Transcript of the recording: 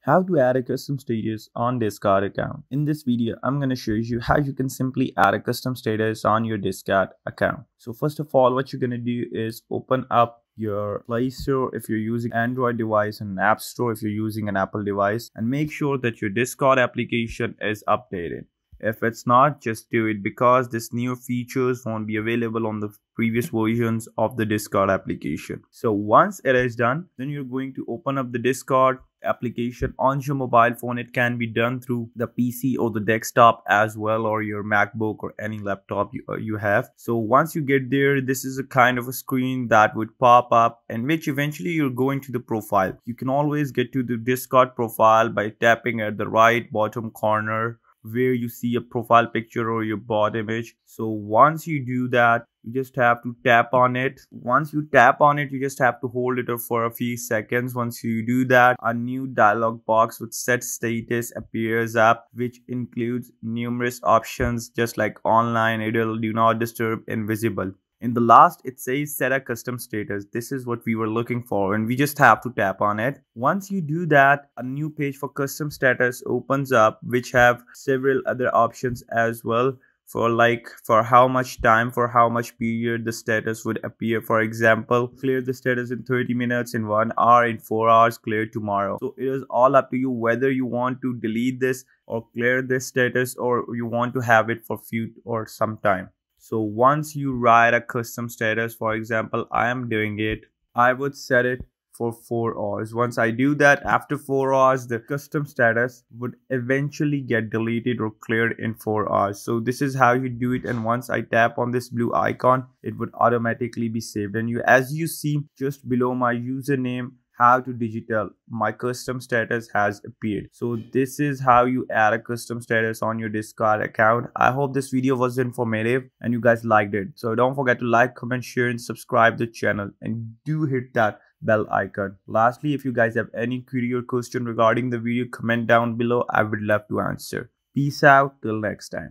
How to add a custom status on Discord account. In this video, I'm going to show you how you can simply add a custom status on your Discord account. So first of all, what you're going to do is open up your Play Store if you're using Android device and App Store if you're using an Apple device, and make sure that your Discord application is updated. If it's not, just do it because this new features won't be available on the previous versions of the Discord application. So once it is done, then you're going to open up the Discord application on your mobile phone. It can be done through the PC or the desktop as well, or your MacBook or any laptop you have. So once you get there, this is a kind of a screen that would pop up, and which eventually you're going to the profile. You can always get to the Discord profile by tapping at the right bottom corner where you see a profile picture or your bot image. So once you do that, you just have to tap on it. Once you tap on it, you just have to hold it for a few seconds. Once you do that, a new dialog box with set status appears up, which includes numerous options just like online, idle, do not disturb, invisible. In the last, it says set a custom status. This is what we were looking for, and we just have to tap on it. Once you do that, a new page for custom status opens up, which have several other options as well, for how much time, for how much period the status would appear. For example, clear the status in 30 minutes, in 1 hour, in 4 hours, clear tomorrow. So it is all up to you whether you want to delete this or clear this status, or you want to have it for few or some time. So once you write a custom status, for example, I am doing it, I would set it for 4 hours. Once I do that, after 4 hours, the custom status would eventually get deleted or cleared in 4 hours. So this is how you do it. And once I tap on this blue icon, it would automatically be saved. And as you see just below my username, how to digital, my custom status has appeared. So this is how you add a custom status on your Discord account. I hope this video was informative and you guys liked it. So don't forget to like, comment, share, and subscribe the channel, and do hit that bell icon. Lastly, if you guys have any query or question regarding the video, comment down below. I would love to answer. Peace out till next time.